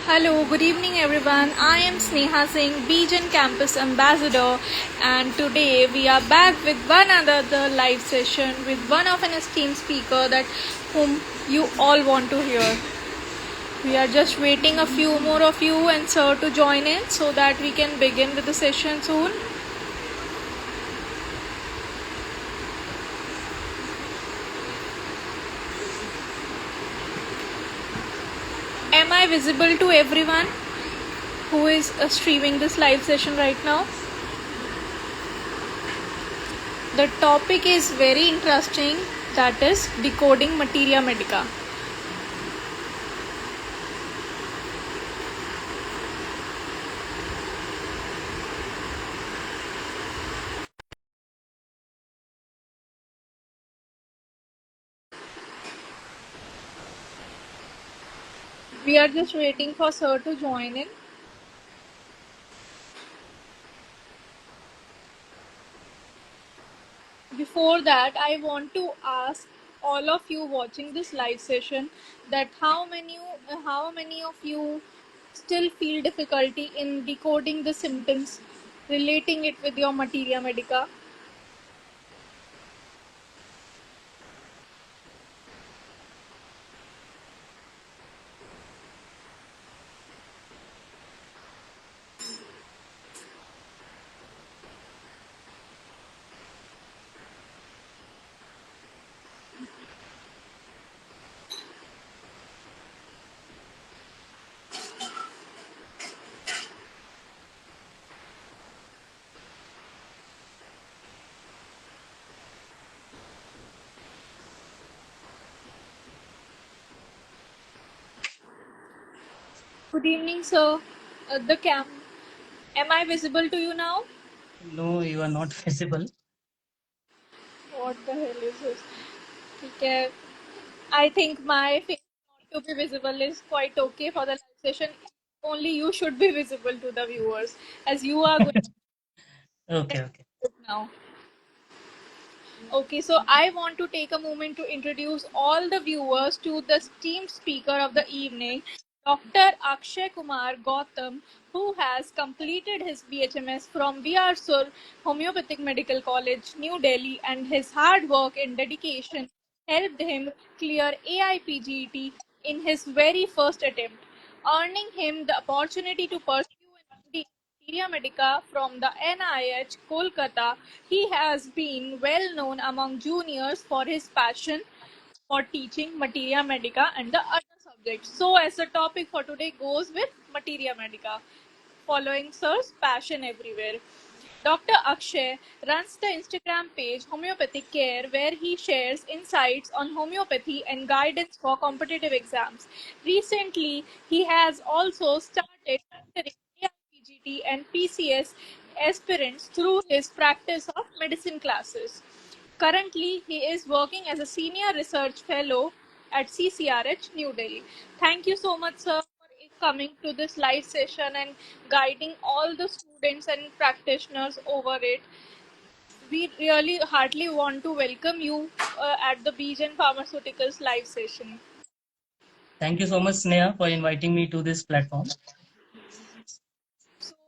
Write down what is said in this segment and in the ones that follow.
Hello, good evening everyone. I am Sneha Singh, Bijan Campus Ambassador, and today we are back with one another live session with one of an esteemed speaker that whom you all want to hear. We are just waiting a few more of you and sir to join in so that we can begin with the session soon. Am I visible to everyone who is streaming this live session right now? The topic is very interesting, that is decoding materia medica. We are just waiting for sir to join in. Before that, I want to ask all of you watching this live session that how many of you still feel difficulty in decoding the symptoms, relating it with your materia medica? Good evening, sir. The cam. Am I visible to you now? No, you are not visible. What the hell is this? Okay. I think my face not to be visible is quite okay for the live session. Only you should be visible to the viewers as you are going Okay, okay. now. Okay, so I want to take a moment to introduce all the viewers to the esteemed speaker of the evening, Dr. Akshay Kumar Gautam, who has completed his BHMS from VR Sur Homeopathic Medical College, New Delhi, and his hard work and dedication helped him clear AIPGET in his very first attempt, earning him the opportunity to pursue an MD Materia Medica from the NIH Kolkata. He has been well known among juniors for his passion for teaching Materia Medica and the other subjects. So, as the topic for today goes with Materia Medica, following Sir's passion everywhere. Dr. Akshay runs the Instagram page Homeopathic Care, where he shares insights on homeopathy and guidance for competitive exams. Recently, he has also started mentoring AIPGT and PCS aspirants through his practice of medicine classes. Currently, he is working as a senior research fellow at CCRH New Delhi. Thank you so much, sir, for coming to this live session and guiding all the students and practitioners over it. We really heartily want to welcome you at the Bijan Pharmaceuticals live session. Thank you so much, Sneha, for inviting me to this platform.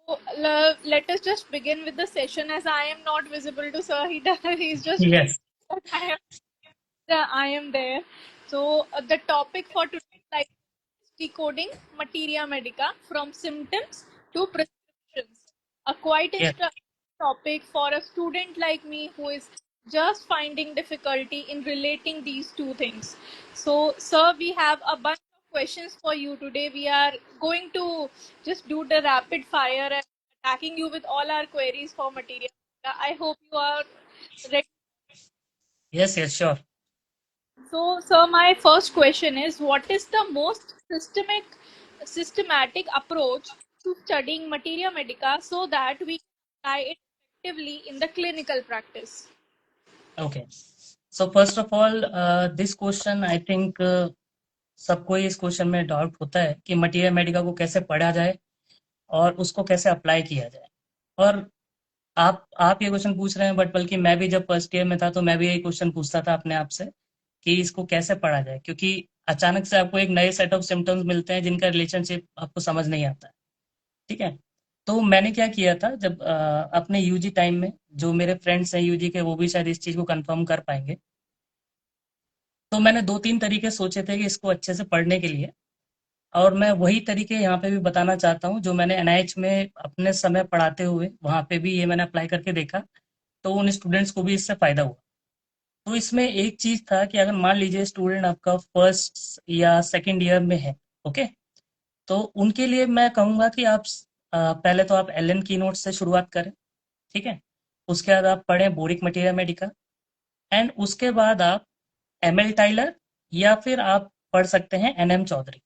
So let us just begin with the session as I am not visible to sir. He's just Yes. I am I am there. So the topic for today like decoding materia medica from symptoms to prescriptions. A quite Yes. interesting topic for a student like me who is just finding difficulty in relating these two things. So, sir, we have a bunch of questions for you today. We are going to just do the rapid fire and attacking you with all our queries for materia. I hope you are ready. Yes, yes, sure. So, sir, my first question is, what is the most systematic approach to studying materia medica so that we can apply it effectively in the clinical practice? Okay. So first of all, this question, I think सबको इस question में doubt होता है कि material Medica को कैसे पढ़ा जाए और उसको कैसे अप्लाई किया जाए। और आप ये क्वेश्चन पूछ रहे हैं, बट बल्कि मैं भी जब फर्स्ट ईयर में था तो मैं भी यही क्वेश्चन पूछता था अपने आप से कि इसको कैसे पढ़ा जाए, क्योंकि अचानक से आपको एक नए सेट ऑफ सिम्टम्स मिलते हैं जिनका रिलेशनशिप आपको समझ नहीं आता है। ठीक है। तो मैंने क्या किया था, जब अपने यूजी टाइम में, जो मेरे फ्रेंड्स हैं यूजी के वो भी शायद इस चीज़ को कंफर्म कर पाएंगे, तो मैंने 2-3 तरीके सोचे थे कि इसको अच्छे से पढ़ने के लिए, और मैं वही तरीके यहाँ पे भी बताना चाहता हूँ जो मैंने एनआईएच में अपने समय पढ़ाते हुए वहाँ पे भी ये मैंने अप्लाई करके देखा, तो उन स्टूडेंट्स को भी इससे फ़ायदा हुआ। तो इसमें एक चीज़ था कि अगर मान लीजिए स्टूडेंट आपका फर्स्ट या सेकंड ईयर में है, ओके, तो उनके लिए मैं कहूँगा कि आप पहले तो आप एलन की नोट से शुरुआत करें। ठीक है। उसके बाद आप पढ़ें बोरिक मटीरियल मेडिका, एंड उसके बाद आप एमएल टाइलर, या फिर आप पढ़ सकते हैं एनएम चौधरी।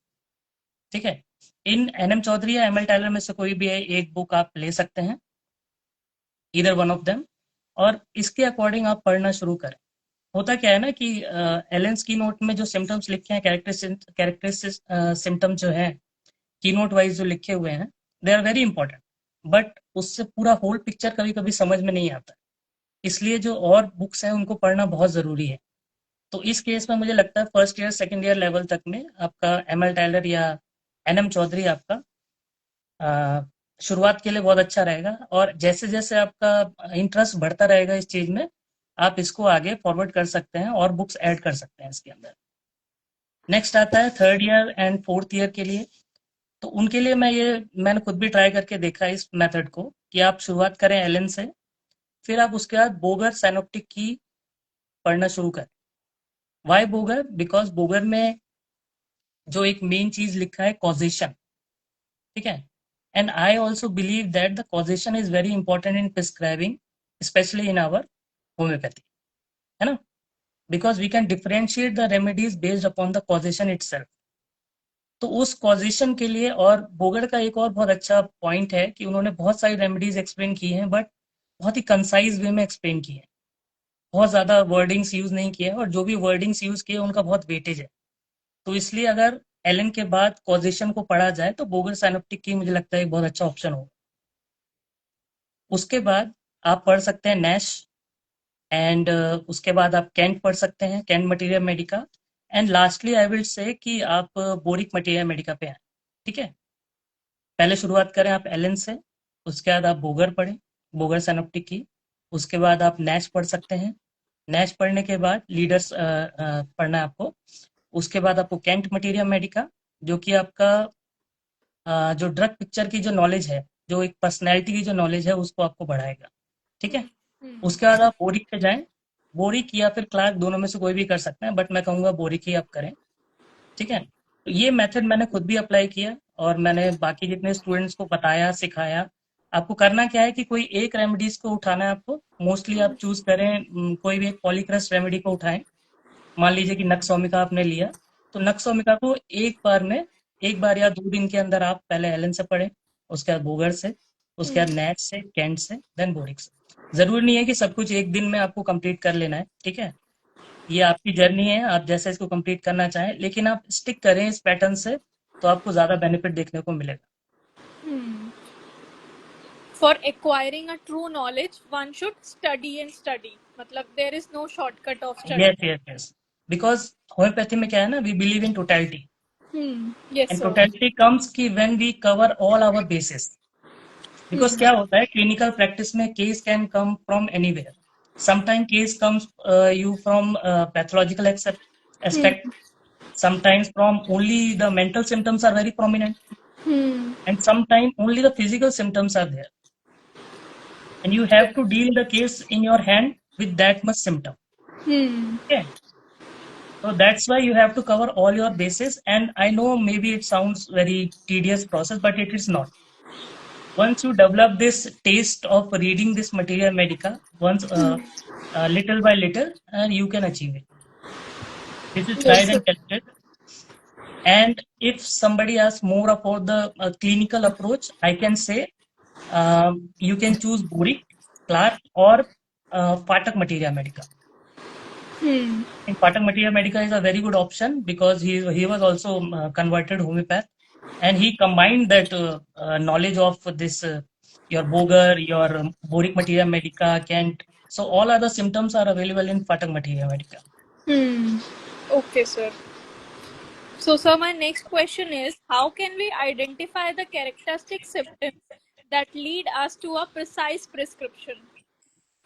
ठीक है। इन एनएम चौधरी या एमएल टाइलर में से कोई भी एक बुक आप ले सकते हैं, इधर वन ऑफ देम, और इसके अकॉर्डिंग आप पढ़ना शुरू करें। होता क्या है ना कि एलेंस की नोट में जो सिम्टम्स लिखे हैं, कैरेक्टरिस्टिक सिम्टम्स जो हैं, की नोट वाइज जो लिखे हुए हैं, they are very important, but उससे पूरा होल पिक्चर कभी कभी समझ में नहीं आता। इसलिए जो और बुक्स हैं उनको पढ़ना बहुत ज़रूरी है। तो इस केस में मुझे लगता है first year second year level तक में आपका एमएल टाइलर या एनएम चौधरी आपका अ, शुरुआत के लिए बहुत अच्छा रहेगा, और जैसे जैसे आपका इंटरेस्ट बढ़ता रहेगा इस चीज़ में, आप इसको आगे फॉरवर्ड कर सकते हैं और बुक्स ऐड कर सकते हैं इसके अंदर। नेक्स्ट आता है third year and fourth year के लिए। तो उनके लिए मैंने खुद भी ट्राई करके देखा इस मेथड को, कि आप शुरुआत करें एलन से, फिर आप उसके बाद बोगर साइनोप्टिक की पढ़ना शुरू करें। वाई बोगर? बिकॉज बोगर में जो एक मेन चीज लिखा है कॉजेशन। ठीक है। And I also believe that the causation is very important in prescribing, especially in our homeopathy, है ना, because we can differentiate the remedies based upon the causation itself. तो उस कॉजेशन के लिए, और बोगर का एक और बहुत अच्छा पॉइंट है कि उन्होंने बहुत सारी रेमेडीज एक्सप्लेन की हैं, बट बहुत ही कंसाइज वे में एक्सप्लेन की है, बहुत ज़्यादा वर्डिंग्स यूज़ नहीं किए हैं, और जो भी वर्डिंग्स यूज़ किए उनका बहुत वेटेज है। तो इसलिए अगर एलन के बाद कॉजेशन को पढ़ा जाए तो बोगर साइनोप्टिक की मुझे लगता है एक बहुत अच्छा ऑप्शन होगा। उसके बाद आप पढ़ सकते हैं नैश, एंड उसके बाद आप कैंट पढ़ सकते हैं, can't material medica, and lastly I will say कि आप बोरिक मटीरियल मेडिका पे आए। ठीक है। पहले शुरुआत करें आप एलन से, उसके बाद आप बोगर पढ़ें, बोगर सिनोप्टिक की। उसके बाद आप नैश पढ़ सकते हैं, नैश पढ़ने के बाद लीडर्स पढ़ना है आपको। उसके बाद आपको कैंट मटीरियल मेडिका, जो कि आपका जो ड्रग पिक्चर की जो नॉलेज है, जो एक पर्सनैलिटी की जो नॉलेज है उसको आपको बढ़ाएगा। ठीक है। उसके बाद आप बोरिक पे जाएं, बोरिक या फिर क्लार्क, दोनों में से कोई भी कर सकते हैं, बट मैं कहूँगा बोरिक ही आप करें। ठीक है। तो ये मेथड मैंने खुद भी अप्लाई किया, और मैंने बाकी जितने स्टूडेंट्स को बताया, सिखाया। आपको करना क्या है कि कोई एक रेमेडीज को उठाना है आपको, मोस्टली आप चूज करें कोई भी एक पॉलीक्रस्ट रेमेडी को उठाएं। मान लीजिए कि नक्सोमिका आपने लिया, तो नक्सोमिका को एक बार या 2 दिन के अंदर आप पहले एलन से पढ़ें, उसके बाद बोगर से, उसके बाद नैच से, कैंट से, देन बोरिक से। जरूरी नहीं है कि सब कुछ एक दिन में आपको कंप्लीट कर लेना है। ठीक है। ये आपकी जर्नी है, आप जैसे इसको कंप्लीट करना चाहें, लेकिन आप स्टिक करें इस पैटर्न से, तो आपको ज़्यादा बेनिफिट देखने को मिलेगा। For acquiring a true knowledge, one should study and study. मतलब there is no shortcut of study. Yes yes yes. Because homeopathy में क्या है ना, we believe in totality, Yes, and sir. Totality comes की when we cover all our basis. Because क्या होता है, clinical practice में case can come from anywhere. Sometime case comes you from pathological aspect, sometimes from only the mental symptoms are very prominent, and sometimes only the physical symptoms are there, and you have to deal the case in your hand with that much symptom. Okay. So that's why you have to cover all your bases, and I know maybe it sounds very tedious process, but it is not. Once you develop this taste of reading this material medica, once little by little, and you can achieve it. This is Yes, tried sir. and tested. And if somebody asks more about the clinical approach, I can say you can choose Burick, Clark, or Patak Materia Medica. And Patak Materia Medica is a very good option because he was also converted homeopath, and he combined that knowledge of this your Boger, your Boric Materia Medica, Kent. So all other symptoms are available in Patak Materia Medica. Okay, sir. So, sir, my next question is, how can we identify the characteristic symptoms that lead us to a precise prescription?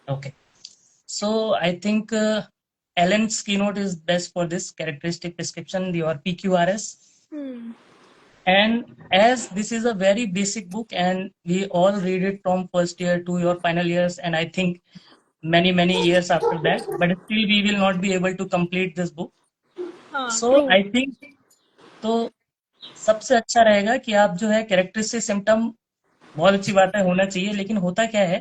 Okay. So I think Allen's keynote is best for this characteristic prescription, your PQRS. Hmm. And as this is a very basic book and we all read it from first year to your final years, and I think many years after that, but still we will not be able to complete this book. So True. I think तो सबसे अच्छा रहेगा कि आप जो है characteristic symptom, बहुत अच्छी बात है, होना चाहिए, लेकिन होता क्या है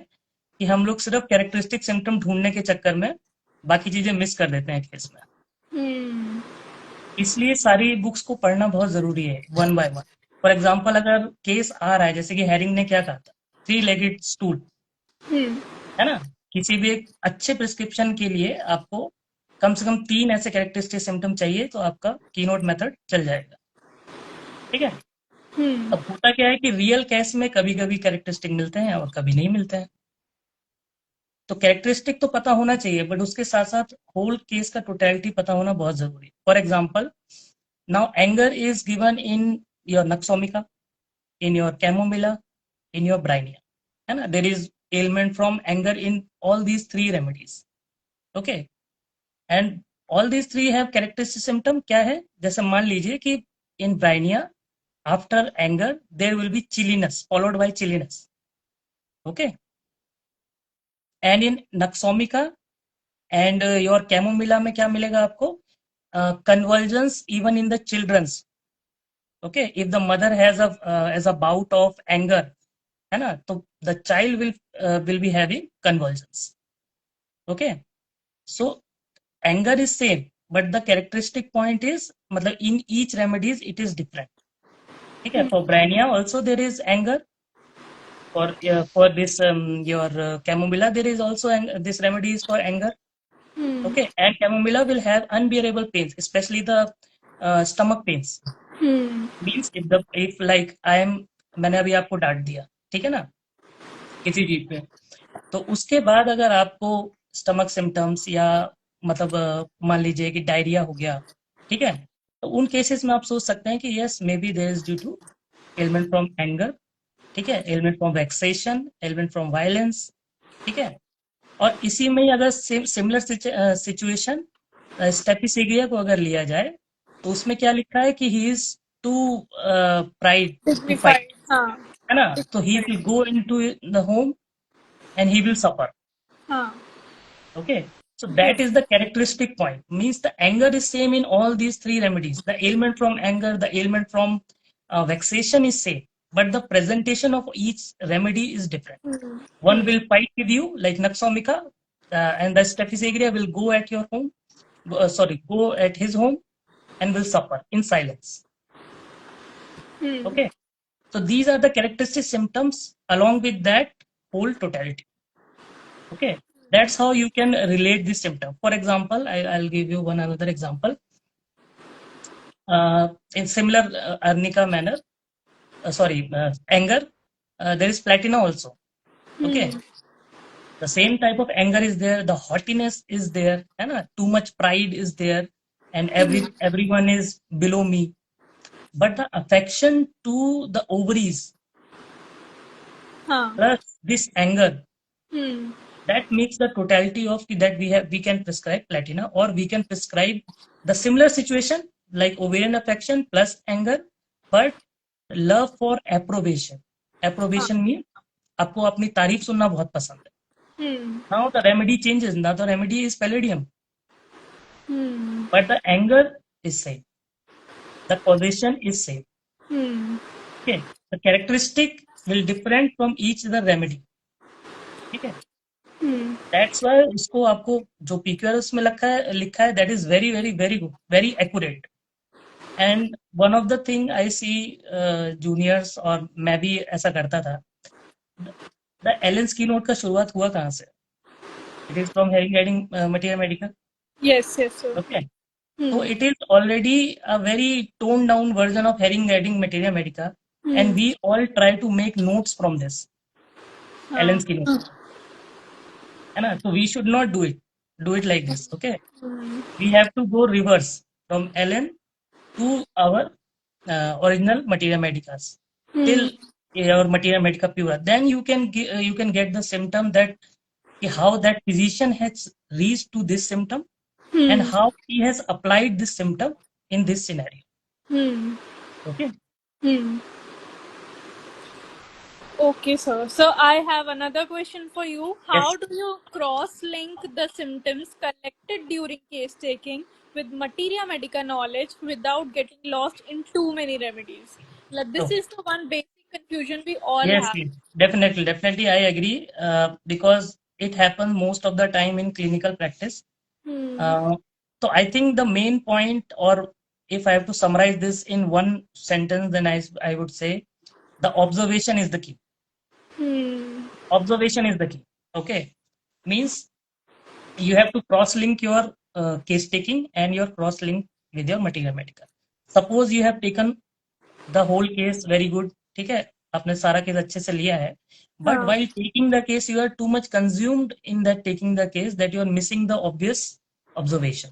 कि हम लोग सिर्फ कैरेक्टरिस्टिक सिम्टम ढूंढने के चक्कर में बाकी चीजें मिस कर देते हैं केस में। Hmm. इसलिए सारी बुक्स को पढ़ना बहुत जरूरी है, one by one. For example अगर केस आ रहा है, जैसे कि हैरिंग ने क्या कहा था, 3-legged स्टूल, Hmm. है ना, किसी भी एक अच्छे प्रिस्क्रिप्शन के लिए आपको कम से कम 3 ऐसे कैरेक्टरिस्टिक सिम्टम चाहिए, तो आपका कीनोट मेथड चल जाएगा। ठीक है। Hmm. अब होता क्या है कि रियल केस में कभी कभी कैरेक्टरिस्टिक मिलते हैं और कभी नहीं मिलते हैं। तो कैरेक्टरिस्टिक तो पता होना चाहिए, बट उसके साथ साथ होल केस का टोटलिटी पता होना बहुत जरूरी है। For example, now anger is given in your nux vomica, in your chamomilla, in your brainia, है ना, there is ailment from anger in all these 3 remedies, okay, and all these 3 have characteristic symptom। क्या है, जैसे मान लीजिए कि in brainia after anger there will be chilliness followed by chilliness, okay, and in naxomica and your chamomilla में क्या मिलेगा आपको, convulsions even in the children's, okay, if the mother has a bout of anger, है ना, तो the child will be having convulsions, okay, so anger is same but the characteristic point is, मतलब in each remedies it is different। ठीक है, for brainia also there is anger, for this your chamomilla there is also this remedy is for anger, Hmm. okay, and chamomilla will have unbearable pains, especially the stomach pains, Hmm. means if like I am, मैंने अभी आपको डांट दिया, ठीक है ना, किसी चीज पे, तो उसके बाद अगर आपको स्टमक सिम्टम्स या मतलब मान लीजिए कि डायरिया हो गया, ठीक है, तो उन केसेस में आप सोच सकते हैं कि yes may be there is due to element from anger, ठीक है, element from vexation, element from violence, ठीक है। और इसी में ही अगर सिमिलर सिचुएशन स्टेपिसिग्रिया को अगर लिया जाए, तो उसमें क्या लिखा है कि he is too pride to fight, Dignified. Huh. है ना, तो he will go into the home and he will suffer, Huh. okay, so Yes. that is the characteristic point, means the anger is same in all these 3 remedies, the ailment from anger, the ailment from vexation is same, but the presentation of each remedy is different। Hmm. one will fight with you like naxomica, and the staphysagra will go at your home, go at his home and will suffer in silence, Hmm. okay, so these are the characteristic symptoms, along with that whole totality, okay, that's how you can relate this symptom। For example, I'll give you one another example, in similar arnica manner, sorry, anger, there is platina also, okay, Hmm. the same type of anger is there, the haughtiness is there, है ना, too much pride is there, and everyone is below me, but the affection to the ovaries Huh. plus this anger, Hmm. that makes the totality of that we can prescribe platina, or we can prescribe the similar situation like ovarian affection plus anger, but love for approbation, Huh. approbation means आपको अपनी तारीफ सुनना बहुत पसंद है। Hmm. Now the remedy changes, now the remedy is palladium, Hmm. but the anger is same, the causation is same, Hmm. okay, the characteristic will different from each the remedy, ठीक है। Hmm. That's why उसको आपको जो PQRS में लिखा है that is very very very good, very accurate. And one of the thing I see juniors, और मैं भी ऐसा करता था, द एलन की नोट का शुरुआत हुआ कहाँ से, it is from Hering riding material medical, Yes, yes, sir. Okay, तो Hmm. It is already a very tone down version of Hering riding material medica, Hmm. And we all try to make notes from this Huh. Allen की note, है ना, तो we should not do it like this, okay, Hmm. we have to go reverse from ln to our original materia medicas till your materia medica pura. Then you can get the symptom that how that physician has reached to this symptom and Hmm. how he has applied this symptom in this scenario. Hmm. Okay. Hmm. Okay, sir. So I have another question for you. How Yes. do you cross link the symptoms collected during case taking with materia medica knowledge without getting lost in too many remedies? Like, this Okay. is the one basic confusion we all Yes, have. yes. Definitely, I agree. Because it happens most of the time in clinical practice. Hmm. Uh, so I think the main point, or if I have to summarize this in one sentence, then I would say the observation is the key. Hmm. Observation is the key. Okay. Means you have to cross link your case taking and your cross link with your material medical. Suppose you have taken the whole case very good, ठीक है, आपने सारा case अच्छे से लिया है, but Huh. while taking the case you are too much consumed in that taking the case that you are missing the obvious observation.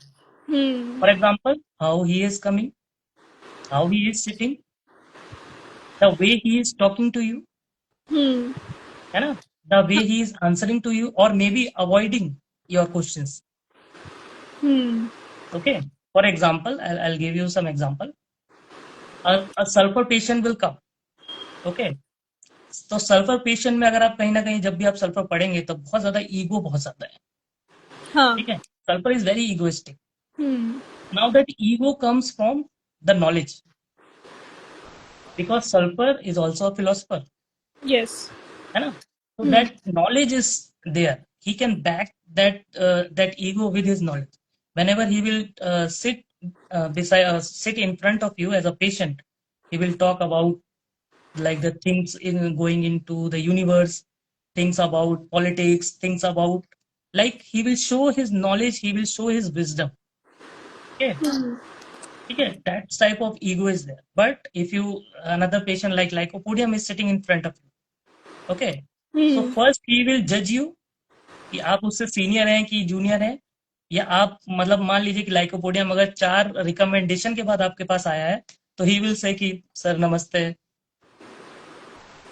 Hmm. For example, how he is coming, how he is sitting, the way he is talking to you, Hmm. है ना, the way he is answering to you or maybe avoiding your questions. Hmm. Okay. For example, I'll give you some example. A sulfur patient will come. Okay. तो sulphur patient में अगर आप कहीं ना कहीं जब भी आप सल्फर पढ़ेंगे तो बहुत ज्यादा ईगो बहुत ज्यादा है, Huh. ठीक है, sulphur is very egoistic. Hmm. Now that ego comes from the knowledge because sulphur is also a philosopher, Yes. है ना. So Hmm. that knowledge is there, he can back that ego with his knowledge. Whenever he will sit in front of you as a patient, he will talk about like the things in going into the universe, things about politics, things about, like he will show his knowledge, he will show his wisdom. Okay. Okay, that type of ego is there. But if you another patient like lycopodium is sitting in front of you, okay, so Hmm. first he will judge you कि आप उससे senior हैं कि junior हैं, या आप मतलब मान लीजिए कि लाइकोपोडियम अगर 4 रिकमेंडेशन के बाद आपके पास आया है तो ही विल से कि सर नमस्ते,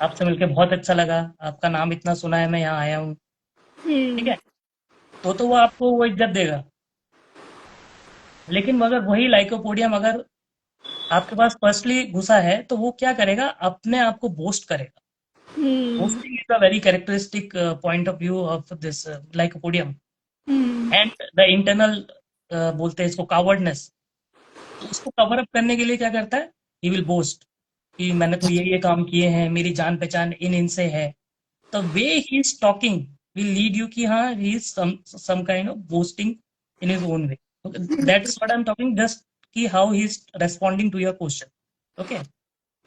आपसे मिलके बहुत अच्छा लगा, आपका नाम इतना सुना है, मैं यहाँ आया हूँ. ठीक Hmm. है, तो वो आपको वो इज्जत देगा. लेकिन मगर वही लाइकोपोडियम अगर आपके पास पर्सनली घुसा है तो वो क्या करेगा, अपने आप को बोस्ट करेगा. Hmm. Boasting is a very characteristic point of view of this lycopodium. Hmm. And the internal बोलते हैं इसको कावर्डनेस. तो उसको कवर अप करने के लिए क्या करता है, ही विल बोस्ट कि मैंने तो ये काम किए हैं, मेरी जान पहचान इन इनसे है. The way he is talking will lead you कि हाँ he is some kind of boasting in his own way. That's what I am talking just कि how he is responding to your question. Okay.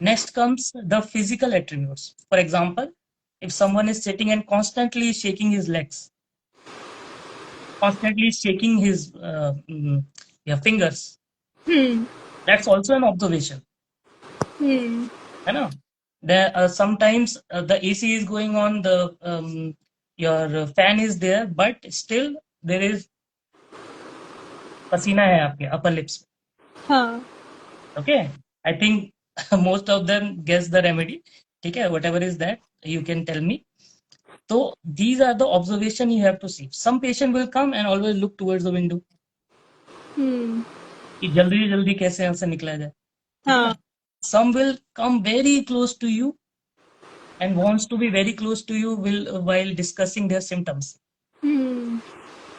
Next comes the physical attributes. For example, if someone is sitting and constantly shaking his legs, constantly shaking his yeah, fingers, Hmm. that's also an observation, Hmm. है ना. There sometimes the AC is going on, the your fan is there, but still there is पसीना है आपके upper lips. Huh. Okay, I think most of them guess the remedy. ठीक है, whatever is that you can tell me. So these are the observation you have to see. Some patient will come and always look towards the window Hmm. कि जल्दी से जल्दी कैसे यहाँ से निकला जाए. ठीक है. Huh. Some will come very close to you and wants to be very close to you will while discussing their symptoms, Hmm.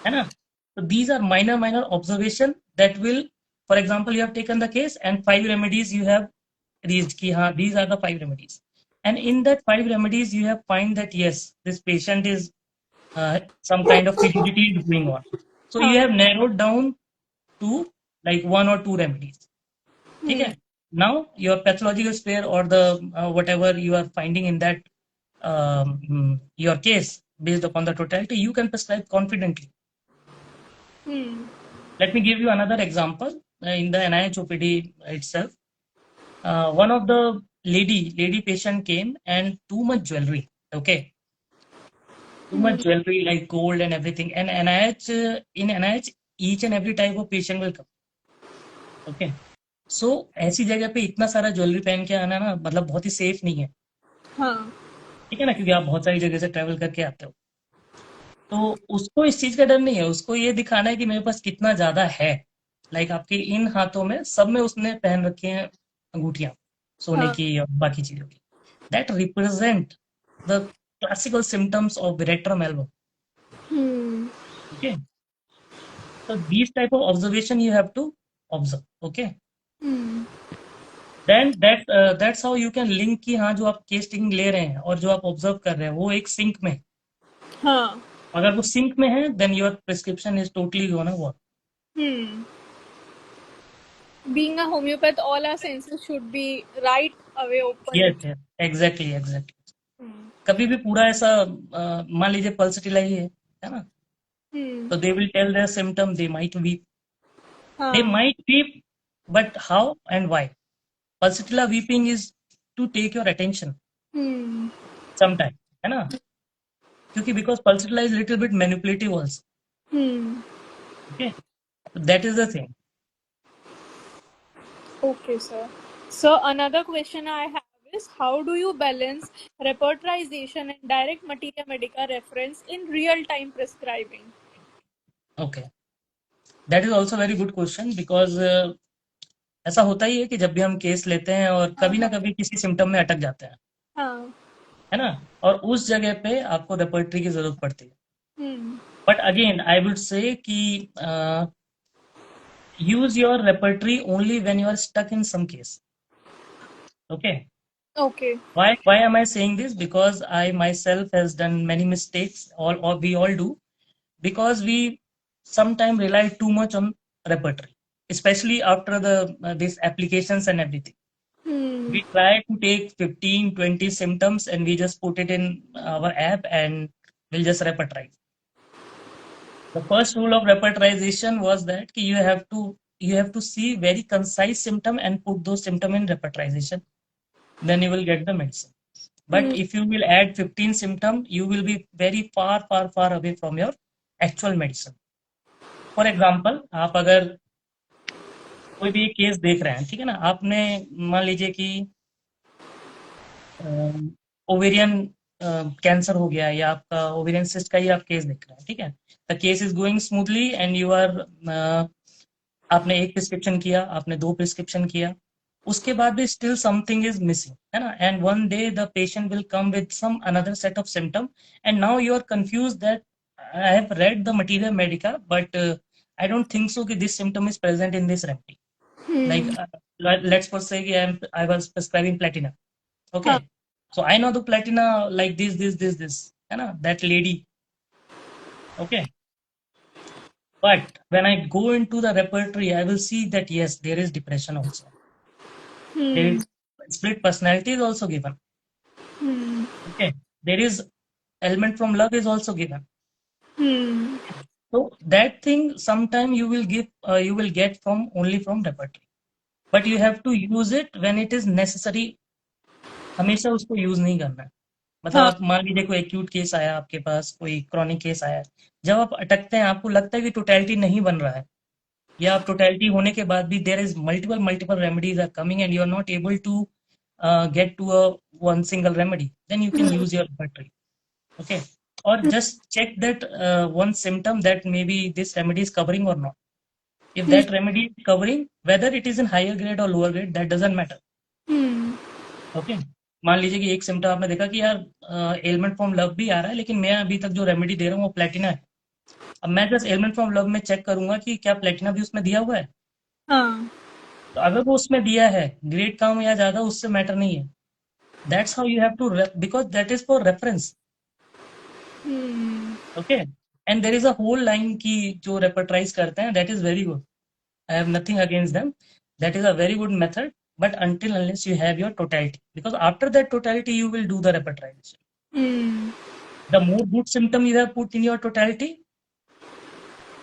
है ना. So these are minor observation that will, for example, you have taken the case and 5 remedies you have reached ki हाँ these are the 5 remedies, and in that 5 remedies you have find that yes this patient is some kind of rigidity is going on, so you Huh. have narrowed down to like 1 or 2 remedies. ठीक Hmm. है. Now your pathological sphere or the whatever you are finding in that your case based upon the totality you can prescribe confidently. Hmm. Let me give you another example in the NIH OPD itself. One of the lady patient came and too much jewelry. Okay, too Hmm. much jewelry like gold and everything. And NIH in NIH each and every type of patient will come. Okay, सो ऐसी जगह पे इतना सारा jewellery पहन के आना ना मतलब बहुत ही सेफ नहीं है, हाँ ठीक है ना, क्योंकि आप बहुत सारी जगह से ट्रैवल करके आते हो। तो उसको इस चीज का डर नहीं है, उसको ये दिखाना है कि मेरे पास कितना ज्यादा है। लाइक आपके इन हाथों में सब में उसने पहन रखी हैं अंगूठियां, सोने हाँ। की और बाकी चीजों की। That represent the classical symptoms of veratrum album. Hmm. Okay, so these type of observation you have to observe. Okay, Hmm. then that's how you can link कि हाँ जो आप केस टेकिंग ले रहे हैं और जो आप ऑब्जर्व कर रहे हैं वो एक सिंक में है। हाँ। अगर वो सिंक में है then your prescription is totally gonna work. Hmm. Being a homeopath, all our senses should be right away open. Yes yes, exactly exactly. Hmm. कभी भी पूरा ऐसा मान लीजिए पल्सटिला ही है ना, Hmm. तो they will tell their symptom, they might weep, they हाँ। Might weep, but how and why? Pulsatilla weeping is to take your attention Hmm. Sometime, है ना, क्योंकि because pulsatilla is little bit manipulative also. Hmm. Okay, that is the thing. Okay, sir. So another question I have is how do you balance repertorization and direct materia medica reference in real time prescribing? Okay, that is also very good question because ऐसा होता ही है कि जब भी हम case लेते हैं और हाँ कभी ना हाँ। कभी किसी सिम्टम में अटक जाते हैं, हाँ। है ना, और उस जगह पे आपको रेपर्टरी की जरूरत पड़ती है। Hmm. But again I would say कि use your repertory only when you are stuck in some case. Okay, Okay. why am I saying this? Because I myself has done many mistakes, or we all do, because we sometimes rely too much on repertory, especially after the these applications and everything. Hmm. We try to take 15, 20 symptoms and we just put it in our app and we'll just repertorize. The first rule of repertorization was that you have to see very concise symptom and put those symptom in repertorization, then you will get the medicine. But Hmm. if you will add 15 symptom, you will be very far far far away from your actual medicine. For example, आप अगर कोई भी case देख रहे हैं, ठीक है ना, आपने मान लीजिए कि ओवेरियन कैंसर हो गया या आपका ओवेरियन सिस्ट का ही आप केस देख रहे हैं, ठीक है, the case is going smoothly and you are, आपने एक प्रिस्क्रिप्शन किया, आपने दो प्रिस्क्रिप्शन किया, उसके बाद भी स्टिल समथिंग इज मिसिंग, है ना, and one day the patient will come with some another set of symptom and now you are confuse that I have read the materia medica but I don't think so कि this symptom is present in this remedy. Hmm. Like let's suppose say I was prescribing platina. Okay, हाँ। so I know the platina like this, है ना, that lady. Okay, but when I go into the repertory I will see that yes, there is depression also, there Hmm. is split personality is also given. Hmm. Okay, there is element from love is also given. Hmm. So that thing sometime you will get from only from repertory, but you have to use it when it is necessary। हमेशा उसको use नहीं करना है। मतलब हाँ। आप मान लीजिए कोई एक्यूट केस आया आपके पास, कोई क्रॉनिक केस आया, जब आप अटकते हैं आपको लगता है कि टोटलिटी नहीं बन रहा है, या आप टोटलिटी होने के बाद भी there is multiple multiple remedies are coming and you are not able to get to a one single remedy, then you can use your battery. Okay, और just check that one symptom that maybe this remedy is covering or not. If Hmm. that remedy is covering, whether it is in higher grade or lower grade, that doesn't matter. Hmm. Okay, मान लीजिए कि एक symptom आपने देखा कि यार element from love भी आ रहा है लेकिन मैं अभी तक जो रेमेडी दे रहा हूँ वो प्लेटिना है। अब मैं जस्ट एलिमेंट फ्रॉम लव में चेक करूंगा कि क्या प्लेटिना भी उसमें दिया हुआ है। हाँ। तो अगर वो उसमें दिया है, ग्रेड कम या ज्यादा उससे मैटर नहीं है। That's how you have to, because that is for reference. Hmm. Okay, and there is a whole line की जो रेपर्टराइज करते हैं, that is very good, I have nothing against them, that is a very good method, but until unless you have your totality, because after that totality you will do the repertorization. Hmm. The more good symptom you have put in your totality,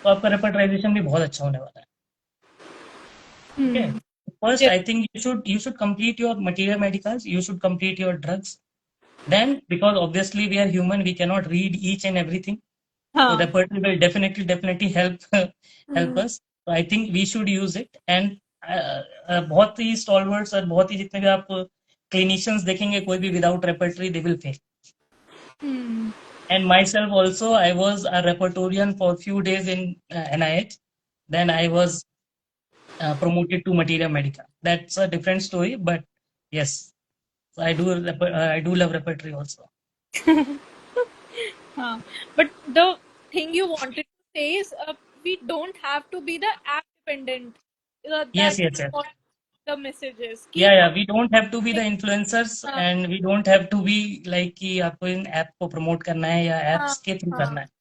तो आपका repertorization भी बहुत अच्छा होने वाला है। Okay, Hmm. first Yes. I think you should complete your material medicals, you should complete your drugs, then because obviously we are human, we cannot read each and everything, so हाँ। repertory will definitely help help Hmm. us, so I think we should use it, and बहुत ही stalwarts और बहुत ही जितने भी आप clinicians देखेंगे, कोई भी without repertory they will fail. Hmm. And myself also, I was a repertorian for few days in NIH. Then I was promoted to Materia Medica. That's a different story, but yes, so I do love repertory also. But the thing you wanted to say is we don't have to be the app dependent. Yes, That's yes, yes. what the message is. Yeah, Keep yeah. We don't have to be the influencers, हाँ and we don't have to be like कि आपको इन app को promote करना है या हाँ apps के through हाँ करना है. हाँ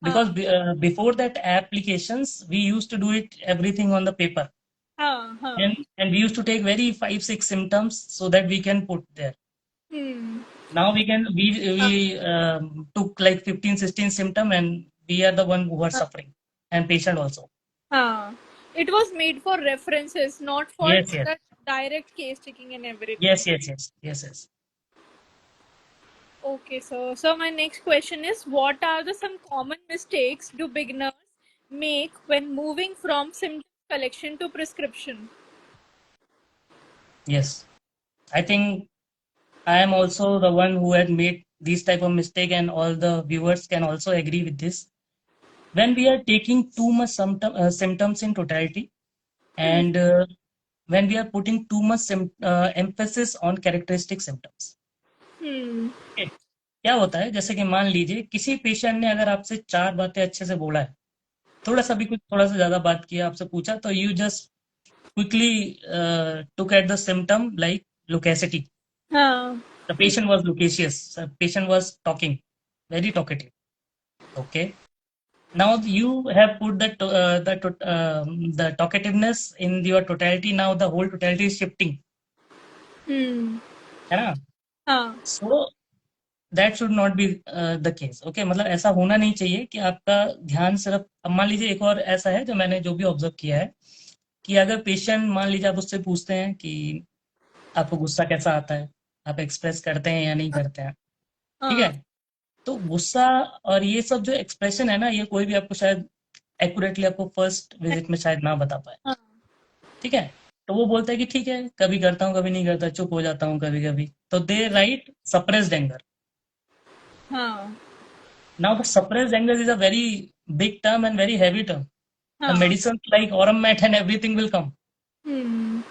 Because before that applications, we used to do it everything on the paper, हाँ हाँ. and we used to take very 5 6 symptoms so that we can put there. Hmm. Now we took like 15 16 symptom, and we are the one who are हाँ suffering, and patient also. हाँ. It was made for references, not for Yes, yes, the direct case taking and everything. yes, yes, yes, yes, yes. Okay, so my next question is, what are the some common mistakes do beginners make when moving from symptom collection to prescription? Yes. I think I am also the one who had made these type of mistake, and all the viewers can also agree with this. When we are taking too much symptoms in totality, Hmm. and when we are putting too much emphasis on characteristic symptoms. Hmm. Okay. क्या होता है, जैसे कि मान लीजिए किसी patient ने अगर आपसे 4 बातें अच्छे से बोला है, थोड़ा सा भी कुछ थोड़ा सा ज्यादा बात किया, आपसे पूछा, तो you just quickly took at the symptom like loquacity. हाँ. The patient was loquacious. The patient was talking, very talkative. Okay. Now you have put the talkativeness in your totality. Now the whole totality is shifting. Hmm. है ना? हाँ. So that should not be the case. Okay, मतलब ऐसा होना नहीं चाहिए कि आपका ध्यान सिर्फ, अब मान लीजिए एक और ऐसा है जो मैंने जो भी ऑब्जर्व किया है, कि अगर पेशेंट, मान लीजिए आप उससे पूछते हैं कि आपको गुस्सा कैसा आता है, आप एक्सप्रेस करते हैं या नहीं करते हैं, ठीक है? हाँ. तो गुस्सा और ये सब जो एक्सप्रेशन है ना, ये कोई भी आपको शायद एक्यूरेटली आपको फर्स्ट विजिट में शायद ना बता पाए. हाँ. ठीक है, तो वो बोलता है कि ठीक है, कभी करता हूँ कभी नहीं करता, चुप हो जाता हूँ कभी कभी, तो दे राइट सप्रेस्ड एंगर. हाँ. Now the suppressed anger is a very big term and very heavy term. The हाँ. Medicine like aurum met and everything will come, Hmm.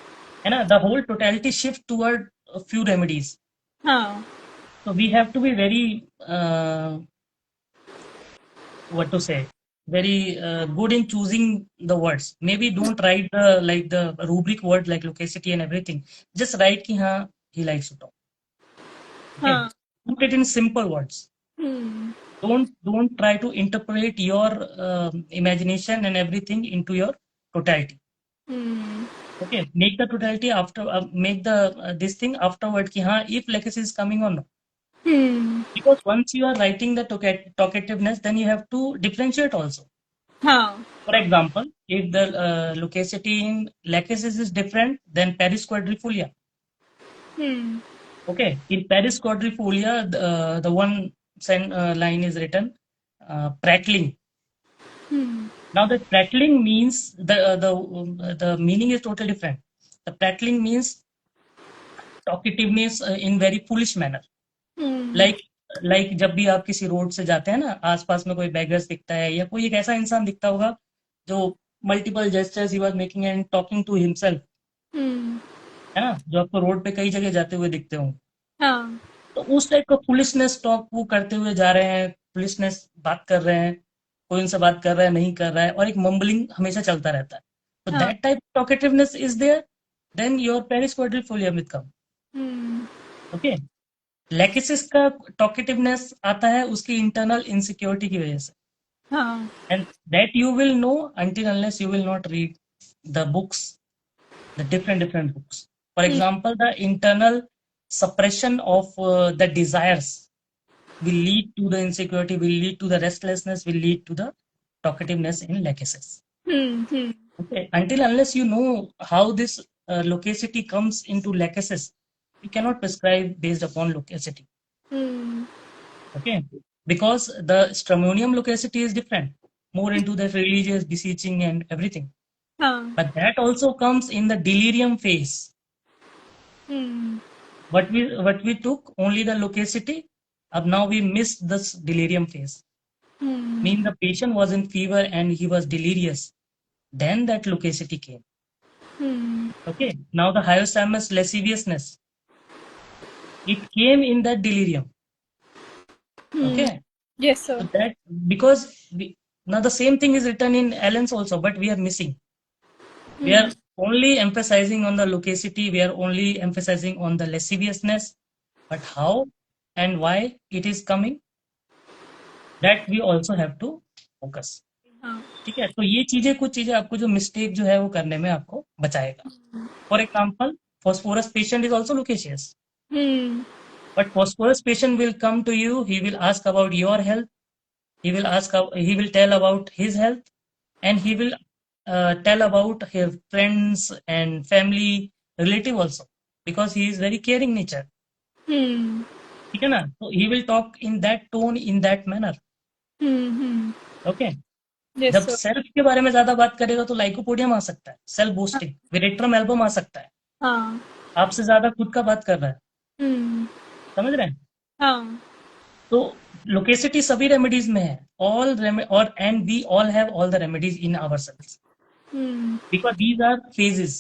है ना. The whole totality shift toward few remedies. हाँ. So we have to be very what to say, very good in choosing the words. Maybe don't write the rubric word like loquacity and everything. Just write ki हाँ, he likes to talk. Okay, हाँ. put it in simple words. Hmm. Don't try to interpret your imagination and everything into your totality. Hmm. Okay, make the totality after, make the this thing afterward ki हाँ, if legacy is coming or not. Hmm. Because once you are writing the talkativeness, then you have to differentiate also. हाँ. For example, if the loquacity in lachesis is different than Paris quadrifolia. Hmm. Okay, in Paris quadrifolia, the one line is written prattling. Hmm. Now the prattling means the meaning is totally different. The prattling means talkativeness in very foolish manner. Hmm. Like जब भी आप किसी road से जाते हैं ना, आसपास में कोई बेगर्स दिखता है या कोई एक ऐसा इंसान दिखता होगा जो multiple gestures he was making and talking to himself, Hmm. है ना, जो आपको रोड पे कई जगह जाते हुए दिखते हो, हाँ. तो उस टाइप का फुलिशनेस टॉक वो करते हुए जा रहे हैं, फुलिशनेस बात कर रहे हैं, कोई उनसे बात कर रहा है नहीं कर रहा है, और एक मम्बलिंग हमेशा चलता रहता है. तो हाँ. That type talkativeness is there, then your paris quadrifolia will come. Hmm. Okay. Lachesis का टॉकेटिवनेस आता है उसकी इंटरनल इनसिक्योरिटी की वजह से, हाँ. and that you will know until unless you will not read the books, the different books. For Hmm. example, the internal suppression of the desires will lead to the insecurity, will lead to the restlessness, will lead to the talkativeness in lachesis. Hmm. Hmm. Okay, until unless you know how this loquacity comes into lachesis, you cannot prescribe based upon loquacity. Hmm. Okay, because the stramonium loquacity is different, more into the religious beseeching and everything. हाँ. but that also comes in the delirium phase. Hmm. What we took only the loquacity. Ab now we missed this delirium phase. Hmm. Mean the patient was in fever and he was delirious. Then that loquacity came. Hmm. Okay. Now the hyosthalamus lasciviousness. It came in that delirium. Hmm. Okay. Yes, So sir. that because now the same thing is written in Allen's also, but we are missing. We Hmm. are only emphasizing on the loquacity. We are only emphasizing on the lasciviousness. But how and why it is coming, that we also have to focus. हाँ. ठीक है, तो ये चीजें कुछ चीजें आपको जो मिस्टेक जो है वो करने में आपको बचाएगा. For example, phosphorus patient is also loquacious, Hmm. but phosphorus patient will come to you, he will ask about your health, he will tell about his health, and he will tell about his friends and family, relative also, because he is very caring nature. Hmm. ठीक है ना, तो he will talk in that tone, in that manner. Hmm. Hmm. Okay. Yes, जब sir. Self के बारे में ज्यादा बात करेगा तो लाइकोपोडियम आ सकता है, सेल्फ हाँ. बूस्टिंग विरेट्रम एल्बम आ सकता है. हाँ. आपसे ज्यादा खुद का बात कर रहा है. Hmm. समझ रहे हैं. हाँ. तो लोकेसिटी सभी रेमेडीज में है. और and we all have all the remedies in our cells, Hmm. Because these are phases.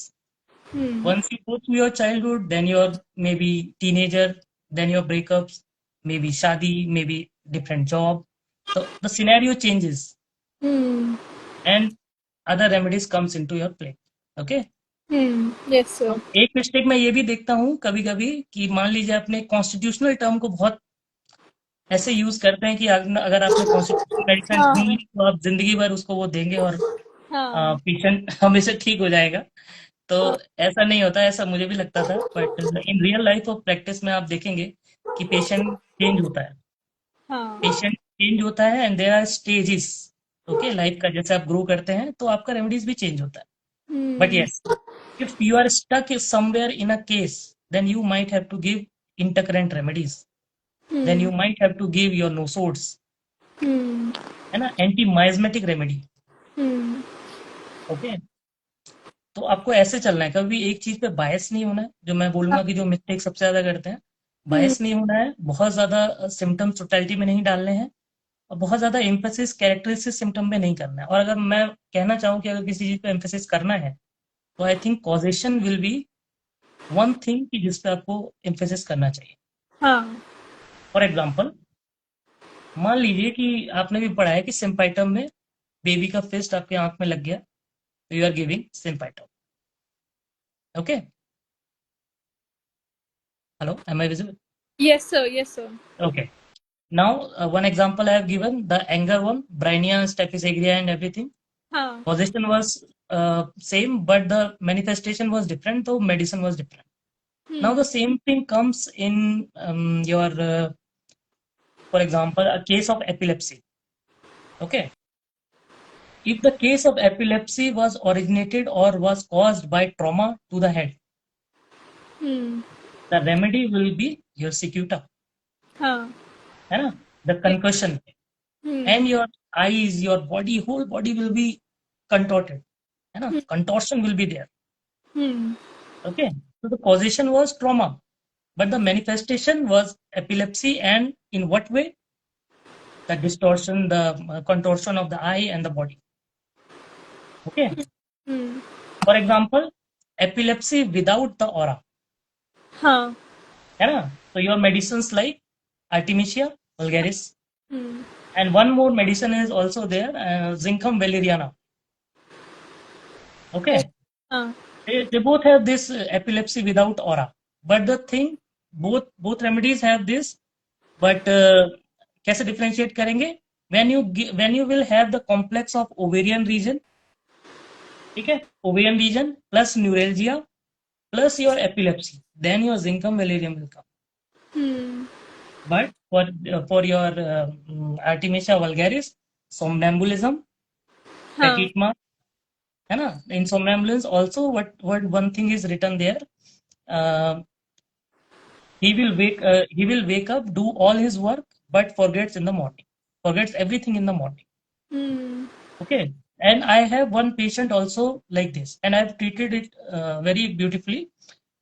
Hmm. Once you go through your childhood, then your maybe teenager, then your breakups, maybe shadi, maybe different job. So the scenario changes Hmm. and other remedies comes into your play. Okay. Hmm. Yes, तो sir. एक mistake मैं ये भी देखता हूँ कभी कभी कि मान लीजिए अपने कॉन्स्टिट्यूशनल टर्म को बहुत ऐसे यूज करते हैं कि अगर आपने कॉन्स्टिट्यूशनल मेडिसिन ली हाँ. तो आप जिंदगी भर उसको वो देंगे और हाँ. पेशेंट हमेशा ठीक हो जाएगा. तो हाँ. ऐसा नहीं होता, ऐसा मुझे भी लगता था, but in real life of practice में आप देखेंगे कि पेशेंट चेंज होता है. हाँ. पेशेंट चेंज होता है and there are stages. Okay, life का जैसे आप ग्रो करते हैं तो आपका रेमेडीज भी चेंज होता है. But Hmm. Yes, if you are stuck somewhere in a case, then you might have to give intercurrent remedies. Then Hmm. you might have to give your nosodes, Hmm. है ना, anti miasmatic remedy. Hmm. Okay. तो आपको ऐसे चलना है, कभी एक चीज पे बायस नहीं होना है. जो मैं बोलूंगा कि जो मिस्टेक सबसे ज्यादा करते हैं, Hmm. बायस नहीं होना है, बहुत ज्यादा सिम्टम्स टोटलिटी में नहीं डालने हैं, और बहुत ज्यादा एम्फेसिस कैरेक्टरिस्टिक सिम्टम पे नहीं करना है. और अगर मैं कहना चाहूँ कि अगर किसी चीज पे एम्फेसिस करना है, तो I think causation will be one thing कि जिस पे आपको एम्फेसिस करना चाहिए. हाँ. फॉर एग्जाम्पल, मान लीजिए कि आपने भी पढ़ा है कि सिम्पाइटम में बेबी का फिस्ट आपके आंख में लग गया, तो you are giving symptom. Okay. Hello, am I visible? Yes, sir. Yes, sir. Okay. Now, one example I have given, the anger one, Brainia, Staphysagria, and everything. हाँ. Causation was same, but the manifestation was different, though medicine was different. Now, Hmm. the same thing comes in for example, a case of epilepsy. Okay. If the case of epilepsy was originated or was caused by trauma to the head, Hmm. the remedy will be your cicuta, हाँ. है ना, the concussion, Hmm. and your eyes, your body, whole body will be contorted, है ना, contortion will be there. Hmm. Okay, so the causation was trauma, but the manifestation was epilepsy, and in what way? The distortion, the contortion of the eye and the body. Okay, Hmm. for example, epilepsy without the aura, हाँ. है ना. So your medicines like Artemisia vulgaris, Hmm. and one more medicine is also there, Zincum valeriana. Oh. Okay, हाँ. they both have this epilepsy without aura, but the thing, both remedies have this, but कैसे differentiate करेंगे? When you will have the complex of ovarian region, ठीक है, ovarian region plus neuralgia plus your epilepsy, then your zincum valerium will come. Hmm. But for your Artemisia vulgaris, somnambulism, हाँ. petit mas, है ना, in somnambulance also, what one thing is written there, uh, he will wake up, do all his work, but forgets in the morning, forgets everything in the morning. Hmm. Okay. And I have one patient also like this, and I've treated it very beautifully.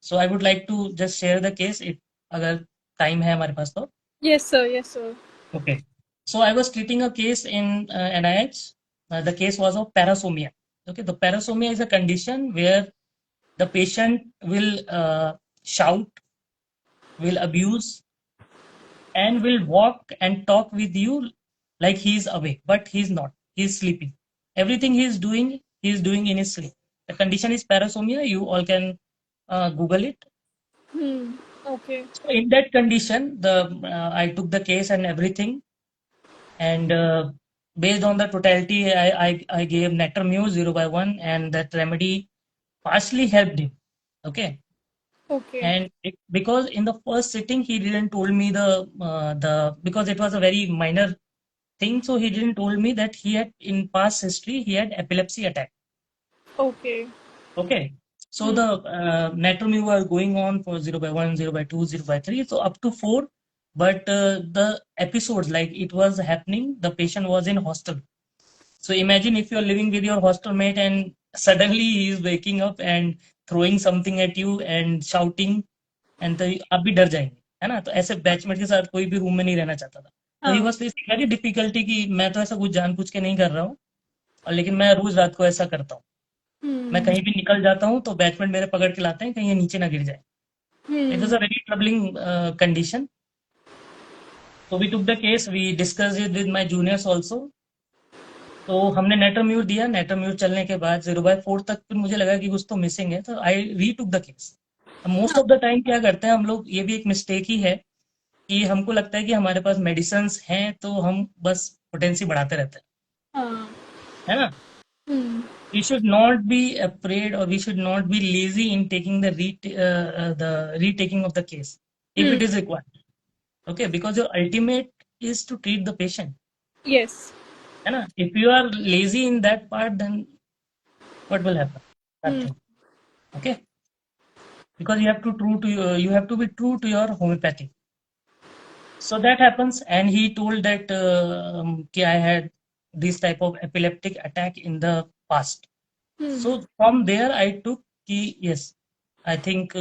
So I would like to just share the case if अगर time है हमारे पास तो. Yes, sir. Yes, sir. Okay. So I was treating a case in NIH. The case was of parasomnia. Okay, the parasomnia is a condition where the patient will shout, will abuse, and will walk and talk with you like he's awake, but he's not. He's sleeping. Everything he's doing in his sleep. The condition is parasomnia. You all can Google it. Hmm. Okay. So in that condition, the I took the case and everything, and based on the totality, I gave Netermuse 0/1, and that remedy partially helped him. Okay, Okay. and because in the first sitting he didn't told me the because it was a very minor thing, so he didn't told me that he had in past history he had epilepsy attack. Okay. Okay, so Hmm. the Netermuse was going on for 0/1, 0/2, 0/3, so up to 4. But the episodes like it was happening, the patient was in hostel. So imagine if you're living with your hostel mate and suddenly he is waking up and throwing something at you and shouting, and तो आप भी डर जाएंगे, है ना? तो ऐसे batchmate के साथ कोई भी रूम में नहीं रहना चाहता था. तो ही हाँ. वाज फेसिंग वेरी डिफिकल्टी कि मैं तो ऐसा कुछ जानबूझ के नहीं कर रहा हूँ, और लेकिन मैं रोज रात को ऐसा करता हूँ. मैं Hmm. कहीं भी निकल जाता हूँ तो बैचमेट मेरे पकड़ के लाते हैं कहीं ये नीचे ना गिर जाए. It Hmm. Was a very troubling condition. So we took the case, we discussed it with my juniors also. तो हमने नेटरम्यूर दिया. नेटरम्यूर चलने के बाद 0/4 तक फिर मुझे लगा कि कुछ तो मिसिंग है, तो आई री took the case. Most of the time क्या करते हैं हम लोग, ये भी एक मिस्टेक ही है कि हमको लगता है कि हमारे पास मेडिसिन हैं तो हम बस पोटेंसी बढ़ाते रहते हैं, हाँ. है ना? Hmm. We should not be afraid or we should not be lazy in taking the retaking of the case if Hmm. it is required. Okay, because your ultimate is to treat the patient, Yes. है ना? If you are lazy in that part, then what will happen? Hmm. Nothing. Okay, because you have to be true to your homeopathy. So that happens, and he told that कि I had this type of epileptic attack in the past. Hmm. So from there I took कि yes, I think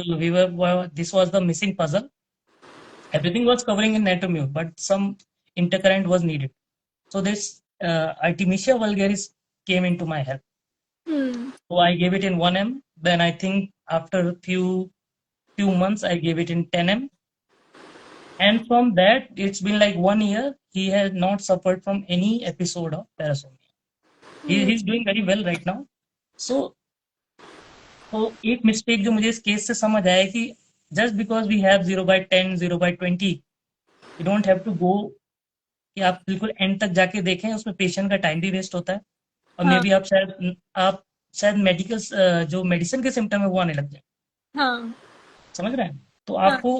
this was the missing puzzle. Everything was covering in Natomune, but some intercurrent was needed. So this Artemisia vulgaris came into my help. Hmm. So I gave it in 1 m. Then I think after a few months I gave it in 10 m. And from that, it's been like 1 year. He has not suffered from any episode of parasomnia. Hmm. He's doing very well right now. So, तो एक mistake जो मुझे इस case से समझ आया कि just because we have 0/10, 0/20, you don't have to go कि आप बिल्कुल एंड तक जाके देखें. उसमें पेशेंट का टाइम भी वेस्ट होता है, और मे हाँ. बी आप शायद मेडिकल जो मेडिसिन के सिम्टम है वो आने लग जाए. हाँ. समझ रहे हैं? तो हाँ. आपको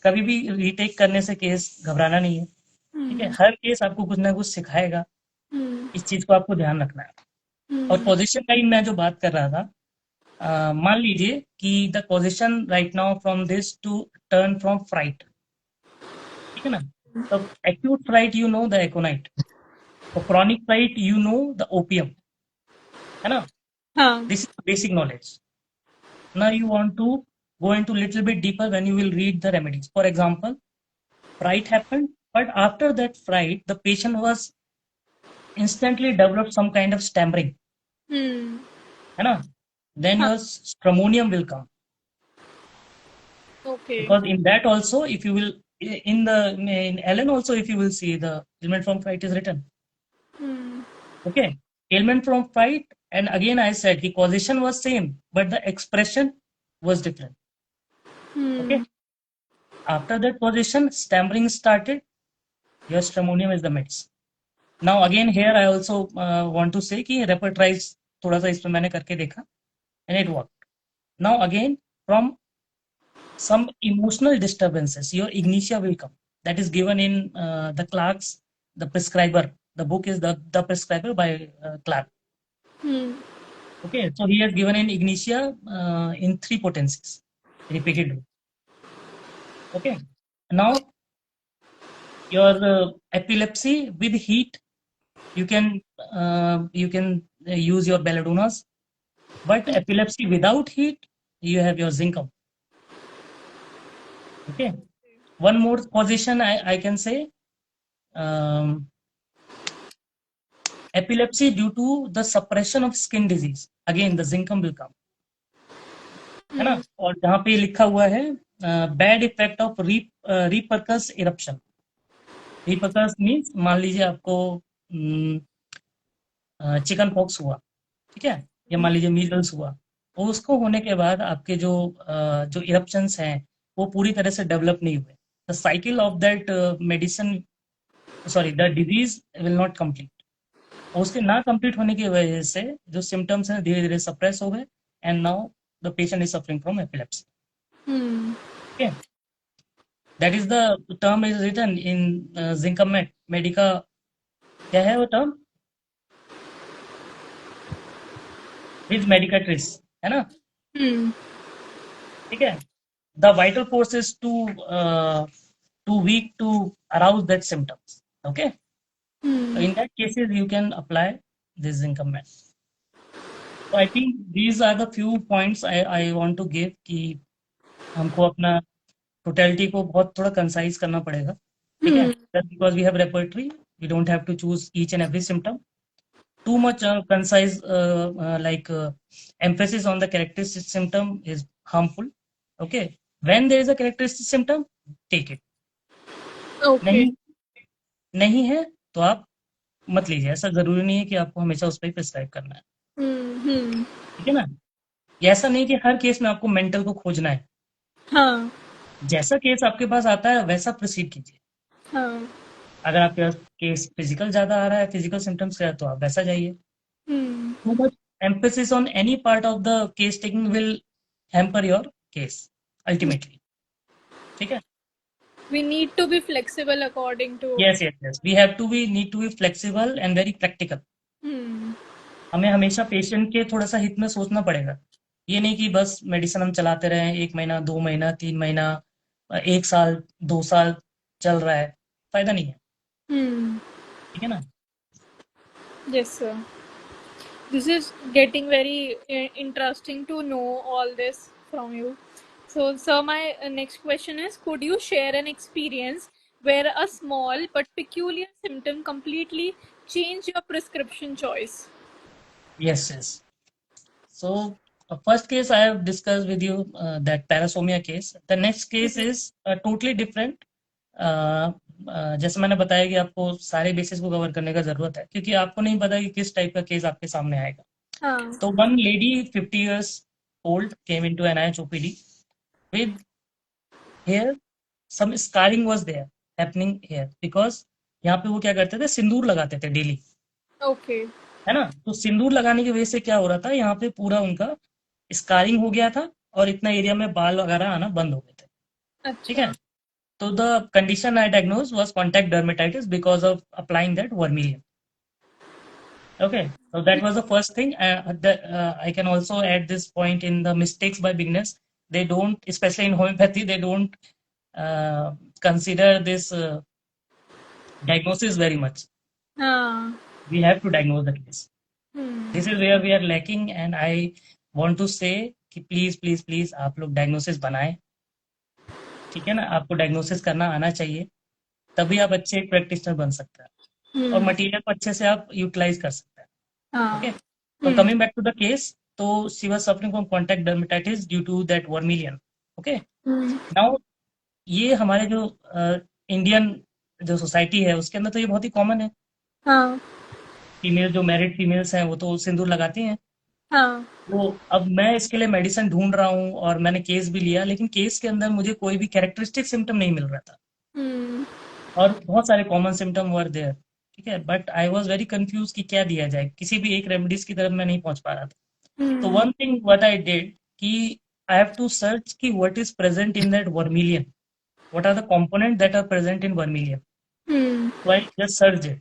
कभी भी रीटेक करने से केस घबराना नहीं है. ठीक है, Hmm. हर केस आपको कुछ ना कुछ सिखाएगा. Hmm. इस चीज को आपको ध्यान रखना है. और Hmm. पोजीशन लाइन मैं जो बात कर रहा था, मान लीजिए कि the position right now from this to turn from fright. ठीक है ना? तो acute fright you know the aconite, तो chronic fright you know the opium, है ना? हाँ. This is basic knowledge. Now you want to go into little bit deeper when you will read the remedies. For example, fright happened, but after that fright, the patient was instantly developed some kind of stammering, Hmm. है ना? Then हाँ. your stramonium will come, Okay. because in that also, if you will in Ellen also, if you will see the ailment from fright is written. Hmm. Okay, ailment from fright, and again I said the causation was same, but the expression was different. Hmm. Okay, after that position, stammering started. Your stramonium is the meds. Now again here I also want to say कि repertorize थोड़ा सा इसमें मैंने करके देखा, and it worked. Now again, from some emotional disturbances, your ignitia will come. That is given in the Clark's The Prescriber. The book is the Prescriber by Clark. Hmm. Okay, so he has given in ignitia in 3 potencies repeatedly. Okay, now your epilepsy with heat, you can use your belladonnas. But epilepsy without heat, you have your zincum. Okay. One more position I can say, epilepsy due to the suppression of skin disease. Again, the zincum will come. है ना? और जहाँ पे लिखा हुआ है bad effect of repercuss eruption. Repercuss means मान लीजिए आपको चिकन पॉक्स हुआ, ठीक है, या मान लीजिए मीजल्स हुआ, तो उसको होने के बाद आपके जो इरप्शंस हैं वो पूरी तरह से डेवलप नहीं हुए. The cycle of that medicine, sorry, the disease will not complete. और उसके ना कंप्लीट होने की वजह से जो सिम्टम्स हैं धीरे धीरे सप्रेस हो गए, and now the patient is suffering from epilepsy. Okay, that is the term is written in Zincum Medica. क्या है वो term? With medicatrix, है ना? ठीक है. The vital force is too weak to arouse that symptoms. Okay. So in that cases you can apply this Zincum. So I think these are the few points I want to give कि हमको अपना totality को बहुत थोड़ा concise करना पड़ेगा, ठीक है, because we have repertory, we don't have to choose each and every symptom. Too much concise like emphasis on the characteristic symptom is harmful. Okay, when there is a characteristic symptom, take it. Okay. नहीं है तो आप मत लीजिए. ऐसा जरूरी नहीं है कि आपको हमेशा उस पर प्रिस्क्राइब करना है, ठीक है ना. ऐसा नहीं कि हर केस में आपको मेंटल को खोजना है. हाँ. जैसा केस आपके पास आता है वैसा प्रोसीड कीजिए. हाँ. अगर आपके पास केस फिजिकल ज्यादा आ रहा है, फिजिकल सिम्टम्स का, तो आप वैसा जाइए. Too much emphasis on any part of the case taking will hamper your case ultimately. ठीक है. We need to be flexible according to. Yes. We need to be flexible and very practical. हमें हमेशा patient के थोड़ा सा हित में सोचना पड़ेगा. ये नहीं कि बस मेडिसिन हम चलाते रहे 1 महीना 2 महीना 3 महीना 1 साल 2 साल चल रहा है, फायदा नहीं है. ठीक है ना. Yes, sir. This is getting very interesting to know all this from you. So, sir, my next question is, could you share an experience where a small but peculiar symptom completely changed your prescription choice? Yes. So, first case I have discussed with you, that parasomnia case. The next case is totally different. जैसे मैंने बताया कि आपको सारे basis को cover करने का जरूरत है, क्योंकि आपको नहीं पता कि किस टाइप का केस आपके सामने आएगा. तो one lady 50 years old came into NIH OPD with here some scarring was there happening here, because यहाँ पे वो क्या करते थे, सिंदूर लगाते थे डेली. Okay. है ना. तो सिंदूर लगाने की वजह से क्या हो रहा था, यहाँ पे पूरा उनका स्कारिंग हो गया था और इतना एरिया में बाल वगैरह आना बंद हो गए थे. ठीक है. So the condition I diagnosed was contact dermatitis because of applying that vermilion. Okay, so that was the first thing. I can also add this point in the mistakes by beginners. They don't, especially in homeopathy, they don't consider this diagnosis very much. We have to diagnose the case. This is where we are lacking, and I want to say कि please आप लोग diagnosis बनाएं. ठीक है ना. आपको diagnosis करना आना चाहिए, तभी आप अच्छे एक प्रैक्टिशनर बन सकते हैं और मटेरियल को अच्छे से आप यूटिलाइज कर सकते हैं. ओके. तो coming back to the case, तो she was suffering from contact dermatitis due to that vermilion. Okay. Now ये हमारे जो इंडियन जो सोसाइटी है उसके अंदर तो ये बहुत ही कॉमन है. फीमेल जो मैरिड फीमेल्स हैं वो तो सिंदूर लगाती हैं. तो अब मैं इसके लिए मेडिसिन ढूंढ रहा हूँ और मैंने केस भी लिया, लेकिन केस के अंदर मुझे कोई भी कैरेक्टरिस्टिक सिम्टम नहीं मिल रहा था. और बहुत सारे कॉमन सिम्टम वर देयर. ठीक है. But I was very confuse कि क्या दिया जाए, किसी भी एक रेमेडीज की तरफ मैं नहीं पहुंच पा रहा था. तो one thing what I did कि आई हैव टू सर्च कि what is present in that vermilion, what are the component that are present in vermilion. So I just searched it.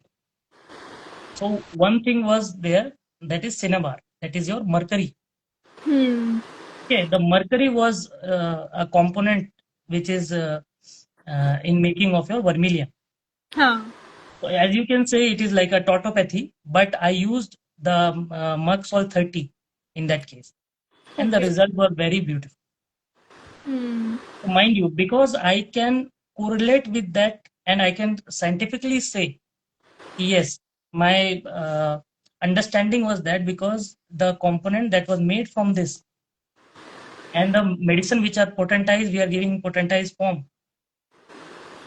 So one thing was there, that is cinnabar, that is your mercury. Okay, the mercury was a component which is in making of your vermilion. So as you can say, it is like a tautopathy, but I used the marks were 30 in that case, and the Okay. result were very beautiful. Hmm. So mind you, because I can correlate with that and I can scientifically say, yes, my understanding was that because the component that was made from this and the medicine which are potentized, we are giving potentized form,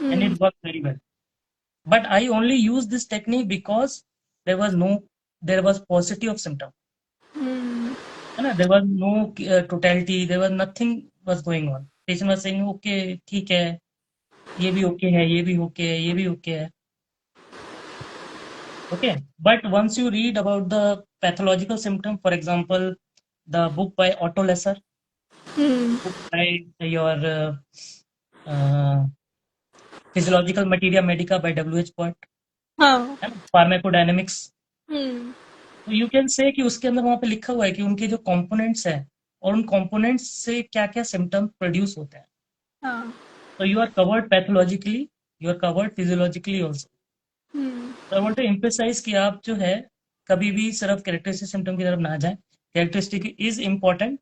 and Hmm. it worked very well. But I only used this technique because there was no, there was paucity of symptom. Hmm. है ना? There was no totality, there was nothing was going on. Patient was saying, okay, ठीक है, ये भी okay है, ये भी okay है, ये भी okay है. Okay. But once you read about the pathological symptom, for example, the book by Otto Lesser, Hmm. book by your uh, Physiological Materia Medica by W.H. Pott, हाँ. है ना? Pharmacodynamics. Hmm. तो you can say कि उसके अंदर वहां पे लिखा हुआ है कि उनके जो कंपोनेंट्स हैं और उन कंपोनेंट्स से क्या क्या सिम्टम प्रोड्यूस होते हैं. हाँ. तो you are covered pathologically, you are covered physiologically also. Hmm. तो आई वांट टू एम्फेसाइज कि आप जो है कभी भी सिर्फ कैरेक्टरिस्टिक सिम्टम की तरफ ना जाएं. Characteristic is important,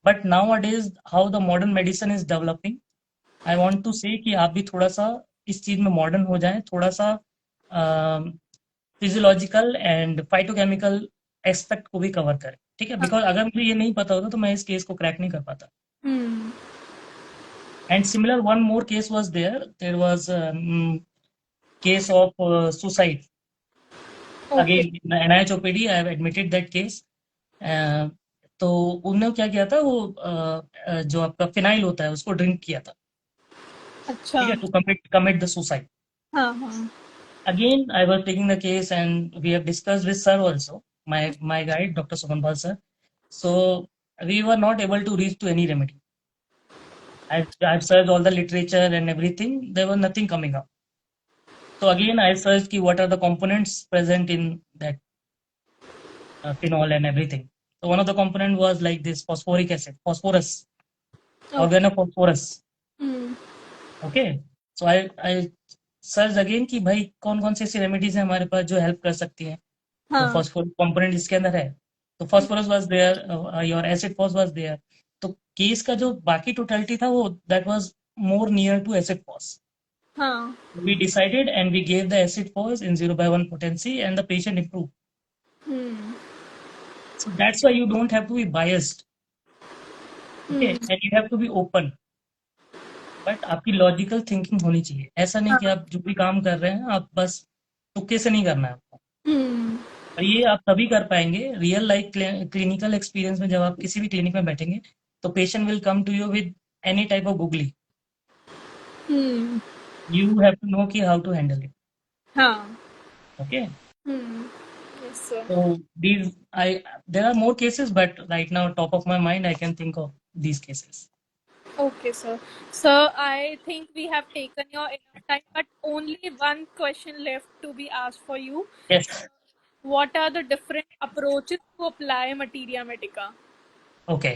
but nowadays how the modern medicine is developing, I want to say कि आप भी थोड़ा सा इस चीज में मॉडर्न हो जाएं, थोड़ा सा फिजियोलॉजिकल एंड फाइटोकेमिकल एस्पेक्ट को भी कवर करें. ठीक है, हाँ. बिकॉज अगर मुझे ये नहीं पता होता तो मैं इस केस को क्रैक नहीं कर पाता. Hmm. And similar one more case was there was case of suicide Okay. Again in NIHOPD. I have admitted that case. तो उन्होंने क्या किया था, वो जो आपका फिनाइल होता है उसको ड्रिंक किया था. अच्छा. ठीक है, टू कमिट द सुसाइड. हाँ. हाँ. Again, I was taking the case and we have discussed with sir also, my guide, Dr. Sumanbal sir. So we were not able to reach to any remedy. I've searched all the literature and everything. There was nothing coming up. So again, I searched ki what are the components present in that phenol and everything. So one of the component was like this phosphoric acid, phosphorus, Okay. organophosphorus. Hmm. Okay. So I search again कि भाई कौन कौन सी ऐसी remedies है हमारे पास जो help कर सकती हैं. तो हाँ. फॉस्फोरस कंपोनेंट इसके अंदर है. तो phosphorus was there, your acid phos was there. तो केस का जो बाकी टोटलिटी था वो that was more near to acid phos. हाँ. We decided and we gave the acid force in 0/1 potency and the patient improved. Hmm. So that's why you don't have to be biased. Hmm. Okay, and you have to be open. But आपकी logical thinking होनी चाहिए. ऐसा नहीं कि हाँ. आप जो भी काम कर रहे हैं आप बस तुक्के से नहीं करना है आपको. Hmm. और ये आप तभी कर पाएंगे रियल लाइफ क्लिनिकल एक्सपीरियंस में. जब आप किसी भी क्लिनिक में बैठेंगे तो patient will come to you with any type of googly. Hmm. You have to know कि हाउ टू हैंडल इट. हाँ. Okay. Hmm. Yes, sir. So these I there are more cases, but right now top of my mind I can think of these cases. Okay, sir. Sir, I think we have taken your enough time, but only one question left to be asked for you. Yes. What are the different approaches to apply Materia Medica? Okay.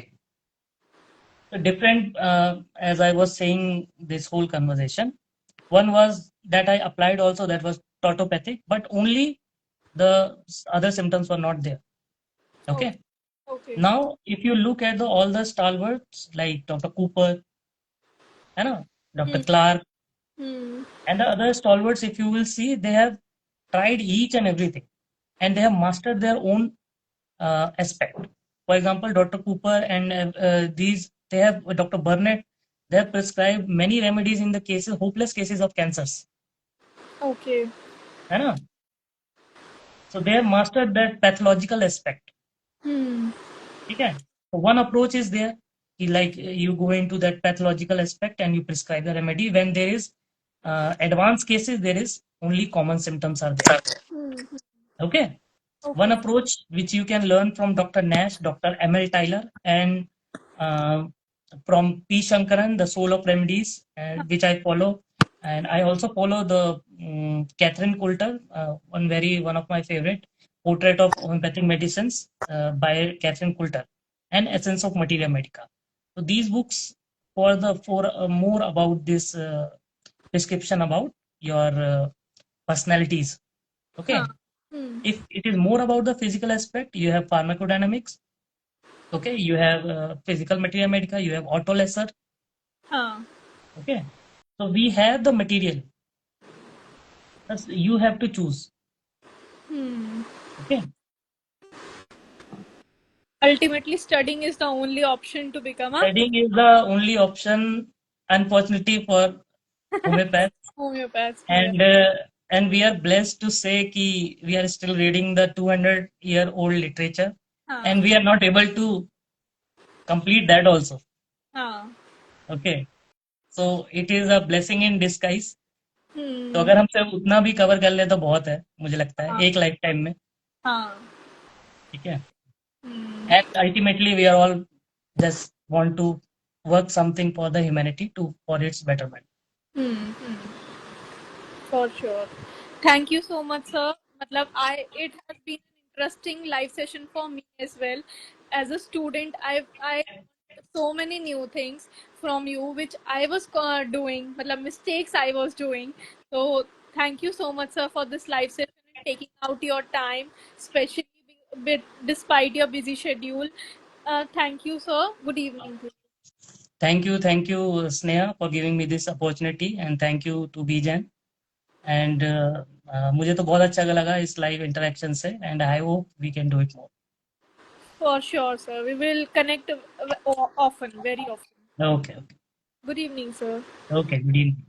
So different, as I was saying this whole conversation, one was that I applied also, that was tautopathic, but only the other symptoms were not there. Okay. Okay. Okay. Now, if you look at all the stalwarts like Dr. Cooper, you know, Dr. Hmm. Clark, Hmm. and the other stalwarts, if you will see, they have tried each and everything and they have mastered their own aspect. For example, Dr. Cooper and these, they have Dr. Burnett, they have prescribed many remedies in the cases, hopeless cases of cancers. Okay. है ना? So they have mastered that pathological aspect. Hmm. ठीक है? So one approach is there, like you go into that pathological aspect and you prescribe the remedy. When there is advanced cases, there is only common symptoms are there. Hmm. Okay. One Okay. approach which you can learn from Dr. Nash, Dr. ML Tyler, and uh, from P. Shankaran, The Soul of Remedies, which I follow. And I also follow the Catherine Coulter, one of my favorite, Portrait of Homeopathic Medicines by Catherine Coulter, and Essence of Materia Medica. So these books for more about this description about your personalities. हाँ. Okay. If it is more about the physical aspect, you have pharmacodynamics. Okay, you have physical materia medica, you have auto lesser. हाँ. Okay, so we have the material. Thus, you have to choose. Okay, Ultimately, studying is the only option to become a studying is the only option, unfortunately for homeopath, homeopath. Yeah. and we are blessed to say कि we are still reading the 200-year-old literature, and हाँ. we are not able to complete that also. हाँ. Okay, so it is a blessing in disguise. तो Hmm. अगर हमसे उतना भी cover कर ले तो बहुत है, मुझे लगता है हाँ. एक लाइफ टाइम में. हाँ. ठीक है. Hmm. And ultimately we are all just want to work something for the humanity to for its betterment. Hmm. For sure. Thank you so much, sir. मतलब it has been an interesting live session for me as well. As a student, I so many new things from you which I was doing, मतलब mistakes I was doing. So thank you so much, sir, for this live session and taking out your time, especially despite your busy schedule. Thank you, sir. Good evening to you. Thank you, Sneha, for giving me this opportunity, and thank you to Bijan. And मुझे तो बहुत अच्छा लगा इस live interaction से, and I hope we can do it more. For sure, sir. We will connect often, very often. Okay, okay, Good evening, sir. okay. Good evening.